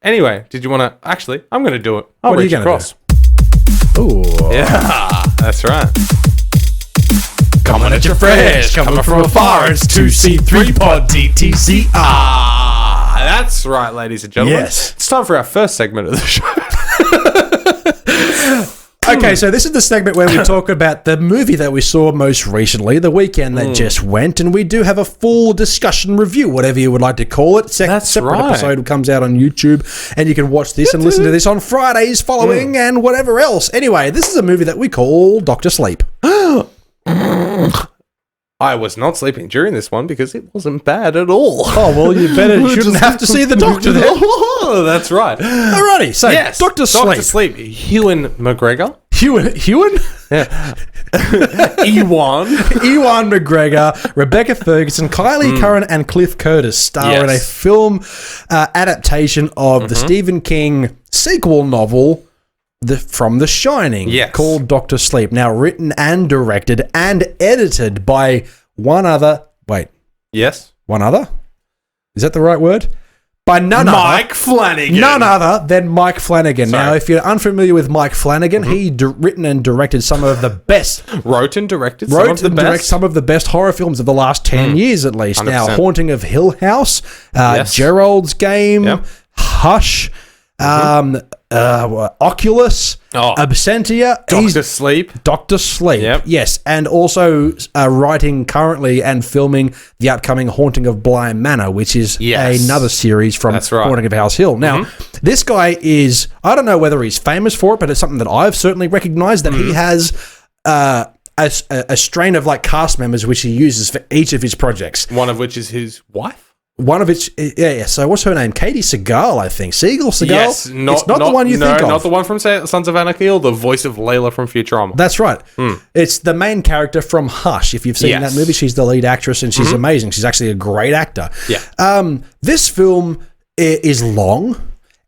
Anyway, did you want to... Actually, I'm going to do it. I'll What are you reach gonna across. Ooh. Yeah, that's right. Coming at you fresh, coming from afar, it's 2C3 Pod DTCR. That's right, ladies and gentlemen. Yes. It's time for our first segment of the show. Okay, so this is the segment where we talk about the movie that we saw most recently, the weekend that just went, and we do have a full discussion review, whatever you would like to call it. That's separate right. episode comes out on YouTube, and you can watch this and listen to this on Fridays following and whatever else. Anyway, this is a movie that we call Dr. Sleep. I was not sleeping during this one because it wasn't bad at all. Oh, well, you shouldn't have to see the doctor then. Oh, that's right. Alrighty, so Yes, Dr. Sleep. Sleep. Ewan McGregor. Ewan? Yeah. Ewan. Ewan McGregor, Rebecca Ferguson, Kylie Curran, and Cliff Curtis star in a film adaptation of the Stephen King sequel novel from The Shining, called Dr. Sleep. Now written and directed and edited by one other. Wait. Yes. One other? Is that the right word? By Mike Flanagan. None other than Mike Flanagan. Sorry. Now, if you're unfamiliar with Mike Flanagan, he written and directed some of the best. Wrote and directed some of the best horror films of the last 10 years, at least. 100%. Now, Haunting of Hill House, Gerald's Game, Hush, Oculus, Absentia, Dr. Sleep. Yep. Yes, and also writing currently and filming the upcoming Haunting of Bly Manor, which is another series from Haunting of House Hill. Now, this guy is, I don't know whether he's famous for it, but it's something that I've certainly recognized, that he has a strain of like cast members which he uses for each of his projects. One of which is his wife? One of its, so what's her name? Katie Seagal, I think. Seagal? Yes, it's not the one you think of. Not the one from Sons of Anarchy or the voice of Layla from Futurama. That's right. It's the main character from Hush. If you've seen that movie, she's the lead actress and she's amazing. She's actually a great actor. Yeah. This film is long.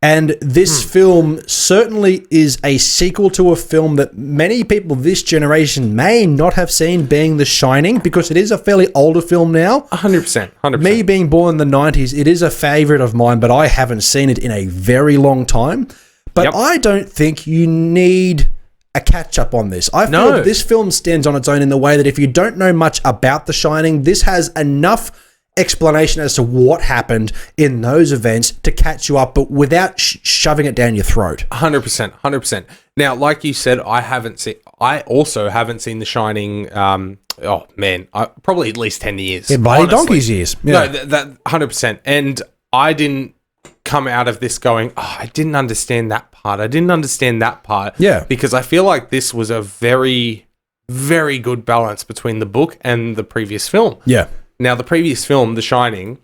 And this film certainly is a sequel to a film that many people this generation may not have seen, being The Shining, because it is a fairly older film now. 100%. Me being born in the 90s, it is a favourite of mine, but I haven't seen it in a very long time. But I don't think you need a catch-up on this. I feel that this film stands on its own in the way that if you don't know much about The Shining, this has enough explanation as to what happened in those events to catch you up, but without shoving it down your throat. 100%. Now, like you said, I also haven't seen The Shining. Probably at least 10 years. In bloody donkey's years. Yeah. No, that 100%. And I didn't come out of this going, I didn't understand that part. I didn't understand that part. Yeah. Because I feel like this was a very, very good balance between the book and the previous film. Yeah. Now, the previous film, The Shining,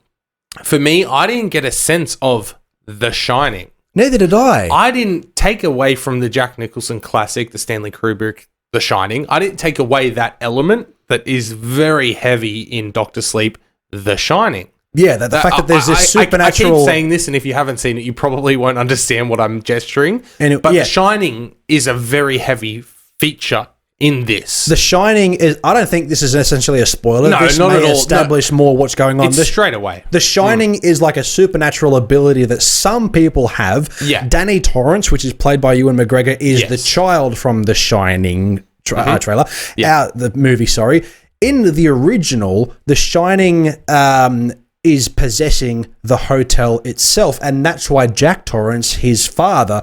for me, I didn't get a sense of The Shining. Neither did I. I didn't take away from the Jack Nicholson classic, the Stanley Kubrick, The Shining. I didn't take away that element that is very heavy in Dr. Sleep, The Shining. Yeah, the fact that there's this supernatural... I keep saying this, and if you haven't seen it, you probably won't understand what I'm gesturing. But The Shining is a very heavy feature in this. The Shining is... I don't think this is essentially a spoiler. No, this not may at all. establish more what's going on. It's straight away. The Shining is like a supernatural ability that some people have. Yeah. Danny Torrance, which is played by Ewan McGregor, is the child from The Shining trailer. Yeah. The movie, sorry. In the original, The Shining is possessing the hotel itself, and that's why Jack Torrance, his father,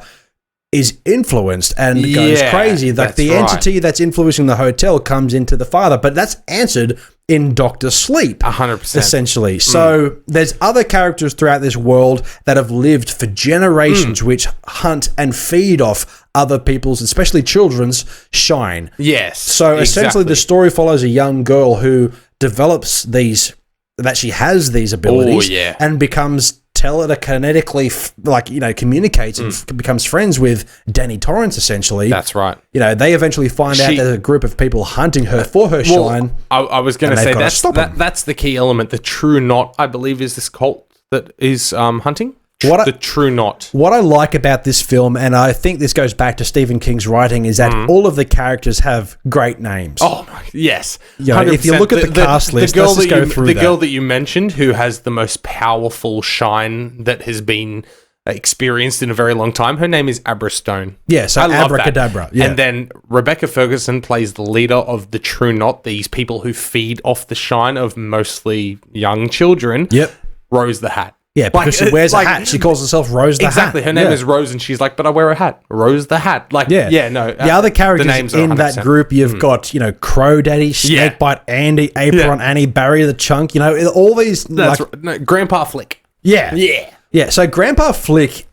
is influenced and goes crazy. Like the entity that's influencing the hotel comes into the father, but that's answered in Dr. Sleep. 100%. Essentially. So there's other characters throughout this world that have lived for generations which hunt and feed off other people's, especially children's, shine. Yes. So essentially the story follows a young girl who develops that she has these abilities and becomes telekinetically, communicates and becomes friends with Danny Torrance, essentially. That's right. They eventually find out there's a group of people hunting her for her shine. I was going to say that's the key element. The True Knot, I believe, is this cult that is hunting. The True Knot. What I like about this film, and I think this goes back to Stephen King's writing, is that all of the characters have great names. Oh, yes. If you look at the cast list, let's just go through the girl that you mentioned who has the most powerful shine that has been experienced in a very long time. Her name is Abra Stone. Yeah, so I love that. Abracadabra. Yeah. And then Rebecca Ferguson plays the leader of the True Knot, these people who feed off the shine of mostly young children. Yep. Rose the Hat. Yeah, because she wears a hat. She calls herself Rose the Hat. Exactly. Her name is Rose, and she's like, but I wear a hat. Rose the Hat. Like, no. The other characters in that group, you've got, Crow Daddy, Snakebite Andy, Apron Annie, Barry the Chunk, all these. That's right. No, Grandpa Flick. Yeah. Yeah. Yeah, so Grandpa Flick,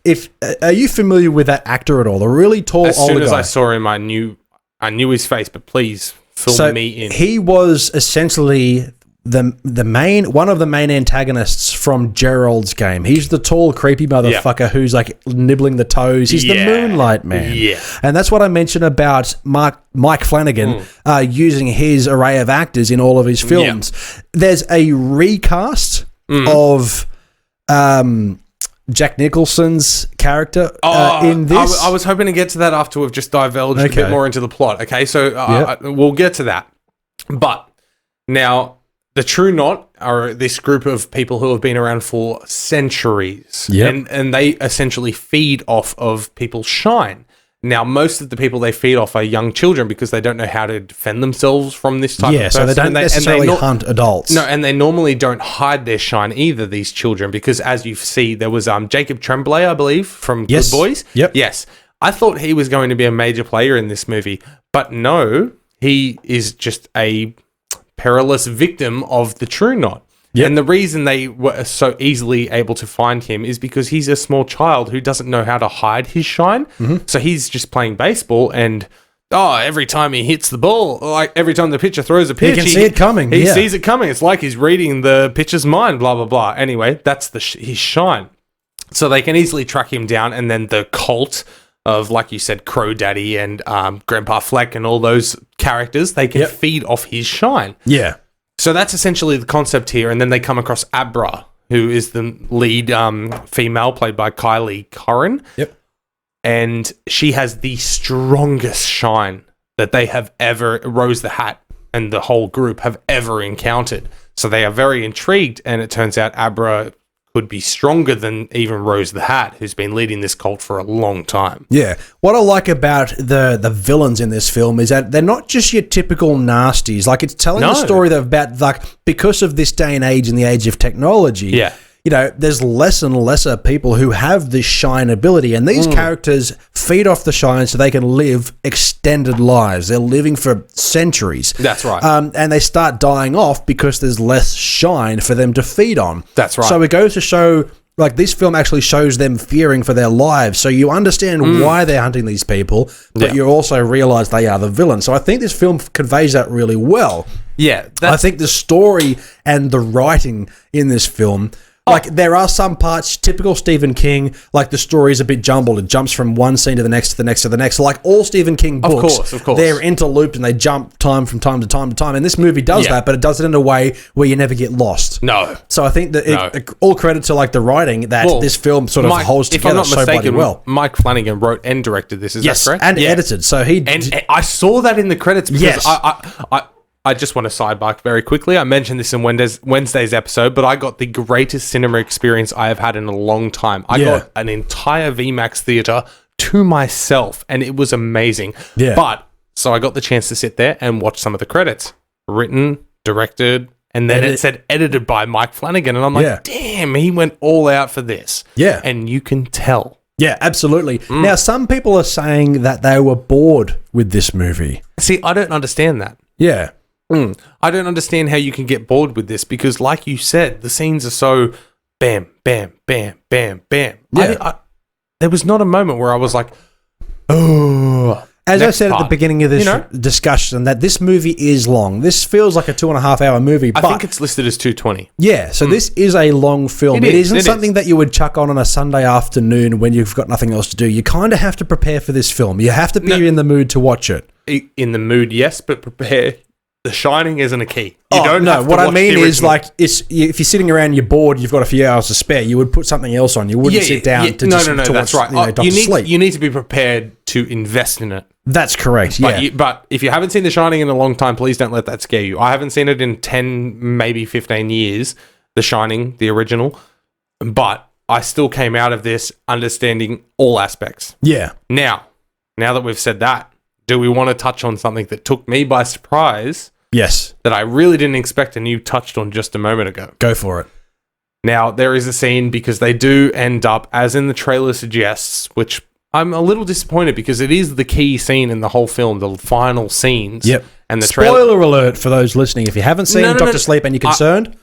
are you familiar with that actor at all? The really tall older guy. As soon as I saw him, I knew his face, but please fill me in. He was essentially one of the main antagonists from Gerald's Game. He's the tall, creepy motherfucker who's like nibbling the toes. He's the Moonlight Man. Yeah. And that's what I mentioned about Mike Flanagan using his array of actors in all of his films. Yeah. There's a recast of Jack Nicholson's character in this. I was hoping to get to that after we've just divulged a bit more into the plot. Okay, so we'll get to that. But now, the True Knot are this group of people who have been around for centuries. Yep. And they essentially feed off of people's shine. Now, most of the people they feed off are young children because they don't know how to defend themselves from this type of person. Yeah, so they don't necessarily hunt adults. No, and they normally don't hide their shine either, these children, because as you see, there was Jacob Tremblay, I believe, from Good Boys. Yep. Yes. I thought he was going to be a major player in this movie, but no, he is just a perilous victim of the True Knot. Yep. And the reason they were so easily able to find him is because he's a small child who doesn't know how to hide his shine. Mm-hmm. So he's just playing baseball and every time he hits the ball, like every time the pitcher throws a pitch, he can see it coming. He sees it coming. It's like he's reading the pitcher's mind, blah, blah, blah. Anyway, that's his shine. So they can easily track him down, and then the cult of, like you said, Crow Daddy and Grandpa Fleck and all those characters, they can feed off his shine. Yeah. So that's essentially the concept here. And then they come across Abra, who is the lead female, played by Kylie Curran. Yep. And she has the strongest shine that they have ever, Rose the Hat and the whole group have ever encountered. So they are very intrigued. And it turns out Abra could be stronger than even Rose the Hat, who's been leading this cult for a long time. Yeah. What I like about the villains in this film is that they're not just your typical nasties. Like, it's telling a story that about, like, because of this day and age and the age of technology, there's less and lesser people who have this shine ability, and these characters feed off the shine so they can live extended lives. They're living for centuries. That's right. And they start dying off because there's less shine for them to feed on. That's right. So it goes to show, like, this film actually shows them fearing for their lives. So you understand why they're hunting these people, but you also realize they are the villain. So I think this film conveys that really well. Yeah. I think the story and the writing in this film, like, there are some parts, typical Stephen King, like, the story is a bit jumbled. It jumps from one scene to the next, to the next, to the next. Like all Stephen King books, of course. They're interlooped and they jump from time to time to time. And this movie does that, but it does it in a way where you never get lost. No. So I think that all credit to, like, the writing that this film sort of holds together so bloody well. Mike Flanagan wrote and directed this. Is that correct? And edited. So and I saw that in the credits because I just want to sidebar very quickly. I mentioned this in Wednesday's episode, but I got the greatest cinema experience I have had in a long time. I got an entire VMAX theater to myself, and it was amazing. Yeah. But, so I got the chance to sit there and watch some of the credits. Written, directed, and then it said edited by Mike Flanagan. And I'm like, damn, he went all out for this. Yeah. And you can tell. Yeah, absolutely. Now, some people are saying that they were bored with this movie. See, I don't understand that. Yeah. I don't understand how you can get bored with this because, like you said, the scenes are so bam, bam, bam, bam, bam. Yeah. There was not a moment where I was like, oh. As I said at the beginning of this discussion, that this movie is long. This feels like a 2.5 hour movie. I think it's listed as 220. Yeah, so this is a long film. It isn't something that you would chuck on a Sunday afternoon when you've got nothing else to do. You kind of have to prepare for this film. You have to be in the mood to watch it. In the mood, yes, but prepare. The Shining isn't a key. You don't have to what I watch mean the is, original. like, if you're sitting around, you're bored, you've got a few hours to spare, you would put something else on. You wouldn't sit down to that's watch, right. Dr. Sleep. You need to be prepared to invest in it. That's correct, yeah. But if you haven't seen The Shining in a long time, please don't let that scare you. I haven't seen it in 10, maybe 15 years, The Shining, the original. But I still came out of this understanding all aspects. Yeah. Now that we've said that, do we want to touch on something that took me by surprise? Yes. That I really didn't expect, and you touched on just a moment ago. Go for it. Now, there is a scene, because they do end up, as in the trailer suggests, which I'm a little disappointed because it is the key scene in the whole film, the final scenes. Yep. And the Spoiler alert for those listening. If you haven't seen Dr. Sleep and you're concerned...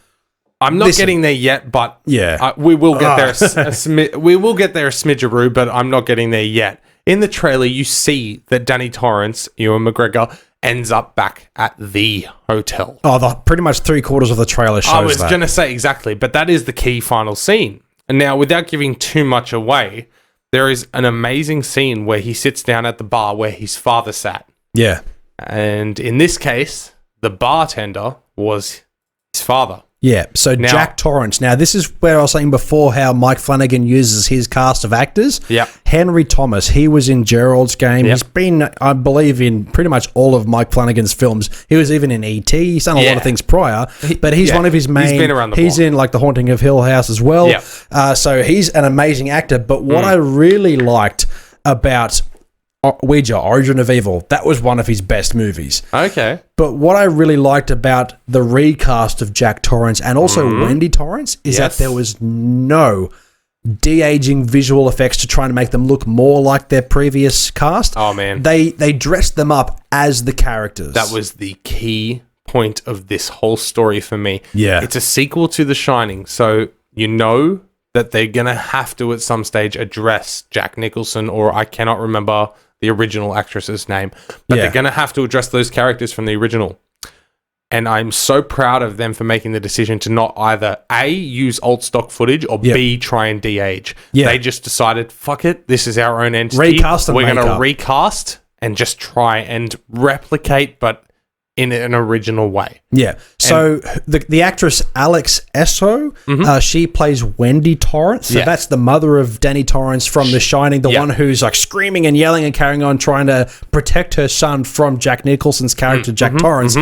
I'm not getting there yet, but yeah, we will get there. We will get there a smidgeroo, but I'm not getting there yet. In the trailer, you see that Danny Torrance, Ewan McGregor, ends up back at the hotel. Oh, pretty much 3/4 of the trailer shows that. I was going to say exactly, but that is the key final scene. And now, without giving too much away, there is an amazing scene where he sits down at the bar where his father sat. Yeah. And in this case, the bartender was his father. Yeah, so Jack Torrance. Now, this is where I was saying before how Mike Flanagan uses his cast of actors. Yeah. Henry Thomas, he was in Gerald's Game. Yep. He's been, I believe, in pretty much all of Mike Flanagan's films. He was even in E.T. He's done a lot of things prior, but he's one of his main... He's been around the block. He's in, like, The Haunting of Hill House as well. Yeah. So he's an amazing actor, but what I really liked about... Ouija, Origin of Evil, that was one of his best movies. Okay. But what I really liked about the recast of Jack Torrance and also Wendy Torrance is that there was no de-aging visual effects to try and make them look more like their previous cast. Oh, man. They dressed them up as the characters. That was the key point of this whole story for me. Yeah. It's a sequel to The Shining, so you know that they're going to have to at some stage address Jack Nicholson, or I cannot remember the original actress's name, but they're going to have to address those characters from the original. And I'm so proud of them for making the decision to not either A, use old stock footage, or B, try and de-age. Yeah. They just decided, fuck it, this is our own entity. Recast and We're going to recast and just try and replicate, but in an original way. Yeah. So the actress Alex Esso, she plays Wendy Torrance. So that's the mother of Danny Torrance from The Shining, the one who's like screaming and yelling and carrying on, trying to protect her son from Jack Nicholson's character, Jack Torrance.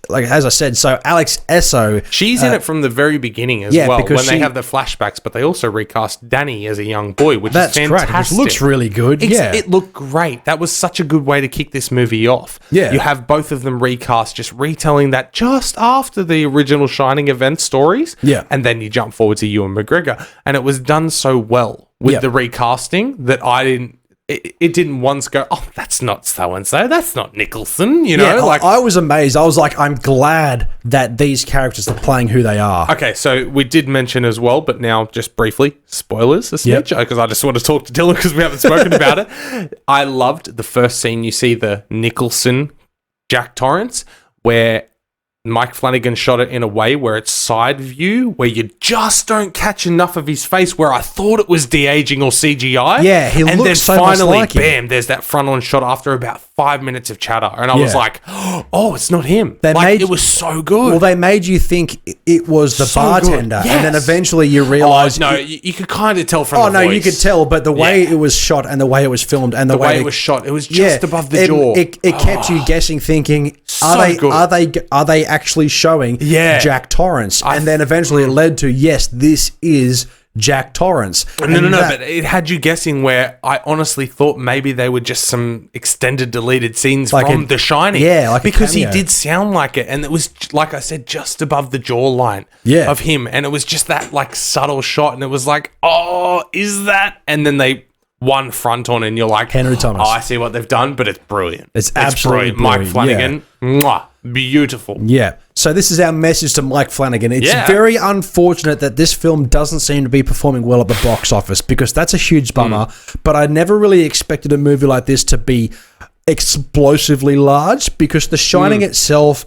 Like as I said, so Alex Esso, she's in it from the very beginning as well. When they have the flashbacks, but they also recast Danny as a young boy, which is fantastic. Correct, which looks really good. It looked great. That was such a good way to kick this movie off. Yeah, you have both of them recast, just retelling that just after the original Shining event stories. Yeah. And then you jump forward to Ewan McGregor. And it was done so well with the recasting that it didn't once go, oh, that's not so-and-so. That's not Nicholson, you know? I was amazed. I was like, I'm glad that these characters are playing who they are. Okay, so we did mention as well, but now just briefly, spoilers, a smidge, because I just want to talk to Dylan because we haven't spoken about it. I loved the first scene. You see the Nicholson Jack Torrance, where Mike Flanagan shot it in a way where it's side view, where you just don't catch enough of his face, where I thought it was de-aging or CGI. Yeah, he looks then so finally, much like bam, there's that front-on shot after about 5 minutes of chatter. And I was like, oh, it's not him. It was so good. Well, they made you think it was the bartender. Yes. And then eventually you realize... no, you could kind of tell from the voice. Oh, no, you could tell, but the way it was shot and the way it was filmed and the way it was shot, it was just above the jaw. It kept you guessing, thinking, are they actually showing Jack Torrance? And then eventually it led to, yes, this is Jack Torrance. No, but it had you guessing where I honestly thought maybe they were just some extended deleted scenes from The Shining. Yeah, because he did sound like it. And it was, like I said, just above the jawline of him. And it was just that like subtle shot. And it was like, oh, is that? And then they... one front on and you're like, Henry Thomas. Oh, I see what they've done, but it's brilliant. It's absolutely brilliant. Mike Flanagan, mwah, beautiful. Yeah. So this is our message to Mike Flanagan. It's very unfortunate that this film doesn't seem to be performing well at the box office, because that's a huge bummer. But I never really expected a movie like this to be explosively large, because The Shining itself...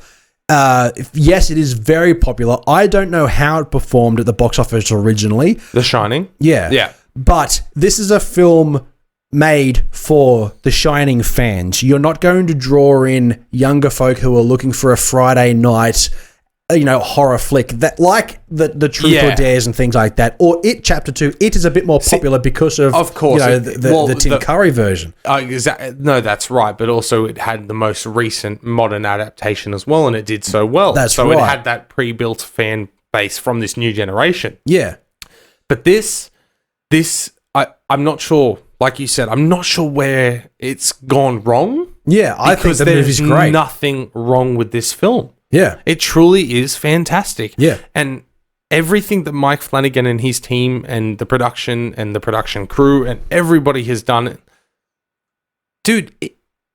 yes, it is very popular. I don't know how it performed at the box office originally. The Shining? Yeah. But this is a film made for The Shining fans. You're not going to draw in younger folk who are looking for a Friday night, horror flick that like the Truth or Dares and things like that. Or It Chapter 2. It is a bit more popular because of course, the Tim Curry version. No, that's right. But also it had the most recent modern adaptation as well, and it did so well. That's so right. It had that pre-built fan base from this new generation. Yeah. But I'm not sure. Like you said, I'm not sure where it's gone wrong. Yeah, I think the movie's great. There's nothing wrong with this film. Yeah. It truly is fantastic. Yeah. And everything that Mike Flanagan and his team and the production crew and everybody has done, dude,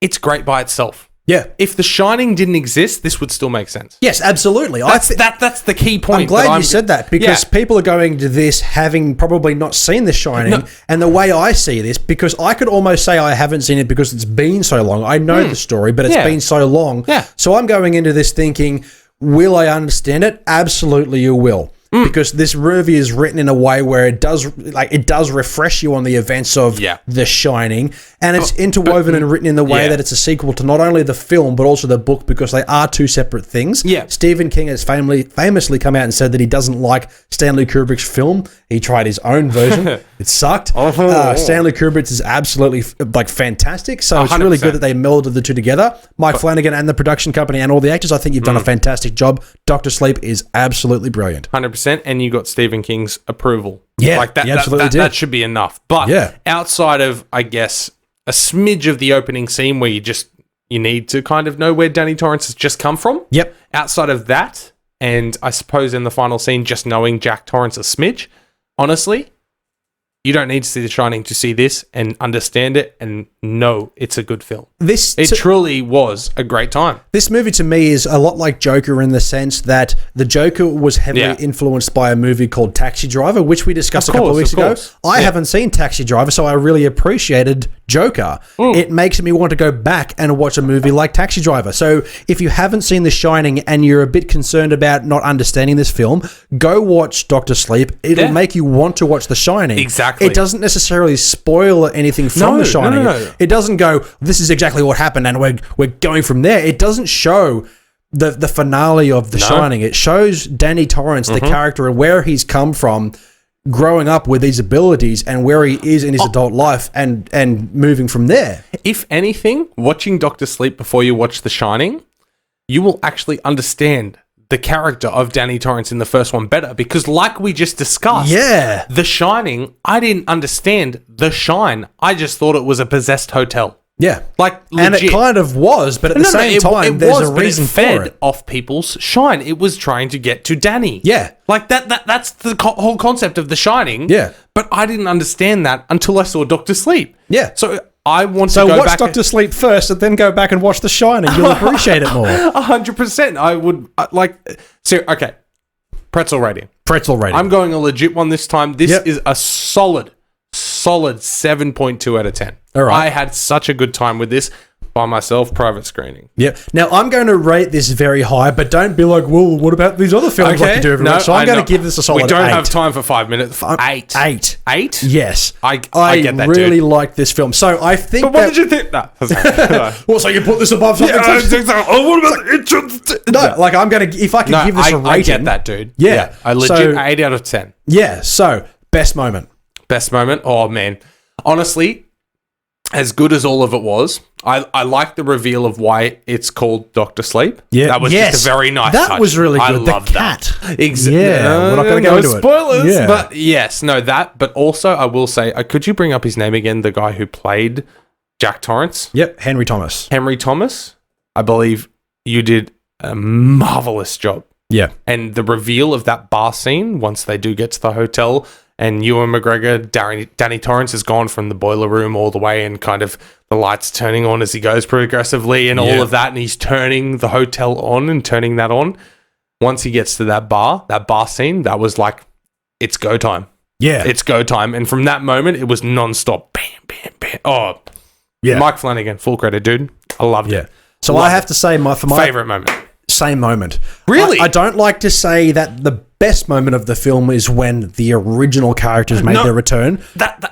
it's great by itself. Yeah. If The Shining didn't exist, this would still make sense. Yes, absolutely. That's the key point. I'm glad you said that because people are going to this having probably not seen The Shining. No. And the way I see this, because I could almost say I haven't seen it because it's been so long. I know the story, but it's been so long. Yeah. So I'm going into this thinking, will I understand it? Absolutely you will. Because this movie is written in a way where it does refresh you on the events of The Shining, and it's interwoven and written in the way that it's a sequel to not only the film but also the book, because they are two separate things. Yeah. Stephen King has famously come out and said that he doesn't like Stanley Kubrick's film. He tried his own version. It sucked. Stanley Kubrick's is absolutely fantastic. So it's really good that they melded the two together. Mike Flanagan and the production company and all the actors, I think you've done a fantastic job. Dr. Sleep is absolutely brilliant. 100%. And you got Stephen King's approval. Yeah, like that. Absolutely did. That should be enough. But outside of, I guess, a smidge of the opening scene where you need to kind of know where Danny Torrance has just come from. Yep. Outside of that, and I suppose in the final scene, just knowing Jack Torrance a smidge, honestly, you don't need to see The Shining to see this and understand it and know it's a good film. It truly was a great time. This movie to me is a lot like Joker in the sense that the Joker was heavily influenced by a movie called Taxi Driver, which we discussed a couple of weeks ago. I haven't seen Taxi Driver, so I really appreciated Joker. It makes me want to go back and watch a movie like Taxi Driver. So if you haven't seen The Shining and you're a bit concerned about not understanding this film, go watch Dr. Sleep. It'll make you want to watch The Shining. Exactly. It doesn't necessarily spoil anything from The Shining. No. It doesn't go, this is exactly what happened and we're going from there. It doesn't show the finale of The Shining. It shows Danny Torrance, the character, and where he's come from growing up with these abilities and where he is in his adult life and moving from there. If anything, watching Dr. Sleep before you watch The Shining, you will actually understand the character of Danny Torrance in the first one better, because like we just discussed, The Shining, I didn't understand the shine. I just thought it was a possessed hotel. Yeah. Like, legit. And it kind of was, but at the same time, there's a reason for it. Off people's shine. It was trying to get to Danny. Yeah. Like, that's the whole concept of The Shining. Yeah. But I didn't understand that until I saw Dr. Sleep. Yeah. So I want to go back. So watch Dr. Sleep first and then go back and watch The Shining. You'll appreciate it more. 100%. I would, okay. Pretzel rating. I'm going a legit one this time. This is a solid 7.2 out of 10. All right. I had such a good time with this by myself, private screening. Yeah. Now, I'm going to rate this very high, but don't be like, well, what about these other films like you do every week? So I'm going to give this a solid 8. We don't have time for 5 minutes. 8. 8? 8? Yes. I get that, really like this film. So I think But what did you think? No. Well, so you put this above something? I think so. Oh, what about the intro? No, like I'm going to, if I can give this a rating. I get that, dude. Yeah. I legit 8 out of 10. Yeah. So, best moment. Oh, man. Honestly, as good as all of it was, I like the reveal of why it's called Dr. Sleep. Yeah. That was just a very nice touch. That was really good. I love cat. That. We're not going to go into spoilers, it. Yeah. But yes, no, that. But also, I will say, could you bring up his name again? The guy who played Jack Torrance? Yep, Henry Thomas. I believe you did a marvelous job. Yeah. And the reveal of that bar scene, once they do get to the hotel, and Ewan McGregor, Danny Torrance has gone from the boiler room all the way, and kind of the lights turning on as he goes progressively and all of that, and he's turning the hotel on and turning that on. Once he gets to that bar scene, that was like, it's go time. Yeah. It's go time. And from that moment, it was nonstop. Bam, bam, bam. Oh, yeah. Mike Flanagan, full credit, dude. I loved it. So I have to say, for my favorite moment. Same moment. Really? I don't like to say that the best moment of the film is when the original characters made their return,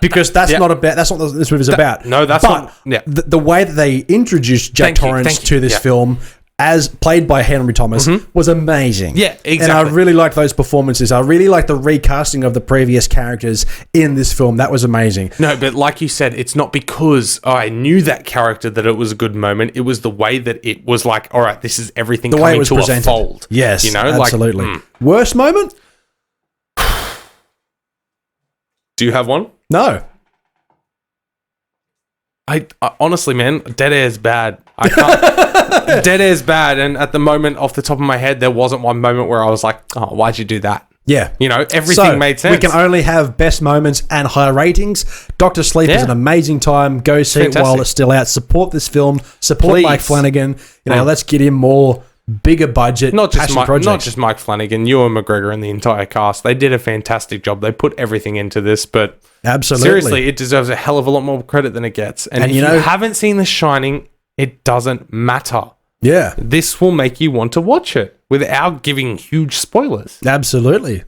because that's not what this movie's about. No, that's not. Yeah. The way that they introduced Jack Torrance to this film, as played by Henry Thomas, was amazing. Yeah, exactly. And I really liked those performances. I really liked the recasting of the previous characters in this film. That was amazing. No, but like you said, it's not because I knew that character that it was a good moment. It was the way that it was like, all right, this is everything coming to a fold. Yes, you know, absolutely. Worst moment? Do you have one? No. I honestly, man, Dead Air's bad. I can't. Dead Air's bad, and at the moment, off the top of my head, there wasn't one moment where I was like, "Oh, why'd you do that?" Yeah. You know, everything made sense. We can only have best moments and high ratings. Dr. Sleep is an amazing time. Go see it while it's still out. Support this film. Support Mike Flanagan. You know, let's get him more bigger budget. Not just Mike Flanagan, Ewan McGregor and the entire cast. They did a fantastic job. They put everything into this, but absolutely, seriously, it deserves a hell of a lot more credit than it gets. And if you haven't seen The Shining, it doesn't matter. Yeah. This will make you want to watch it without giving huge spoilers. Absolutely.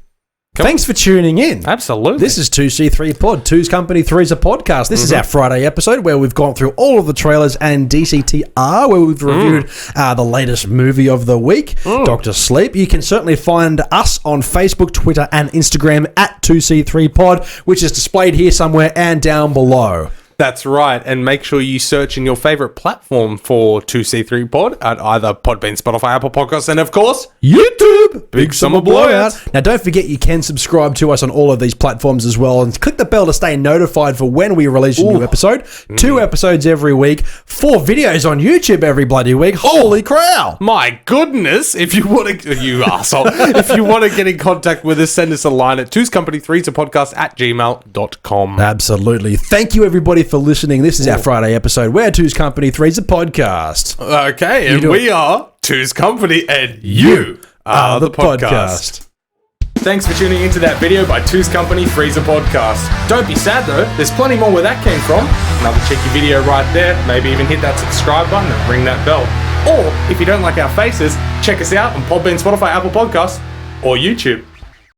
Thanks for tuning in. Absolutely. This is 2C3 Pod. Two's Company, Three's a Podcast. This is our Friday episode where we've gone through all of the trailers and DCTR, where we've reviewed the latest movie of the week, Dr. Sleep. You can certainly find us on Facebook, Twitter, and Instagram at 2C3 Pod, which is displayed here somewhere and down below. That's right. And make sure you search in your favorite platform for 2C3 Pod at either Podbean, Spotify, Apple Podcasts, and of course, YouTube. Big Summer Blowout. Now, don't forget you can subscribe to us on all of these platforms as well, and click the bell to stay notified for when we release a new episode. 2 episodes every week. 4 videos on YouTube every bloody week. Holy crow. My goodness. If you want to, you asshole. If you want to get in contact with us, send us a line at 2's Company 3's a podcast at gmail.com. Absolutely. Thank you, everybody, for listening. This is our Friday episode where 2's Company 3's a podcast. Okay, and we are 2's Company and you are the podcast. Thanks for tuning into that video by 2's Company 3's a podcast. Don't be sad though, there's plenty more where that came from. Another cheeky video right there. Maybe even hit that subscribe button and ring that bell. Or if you don't like our faces, check us out on Podbean, Spotify, Apple Podcasts, or YouTube.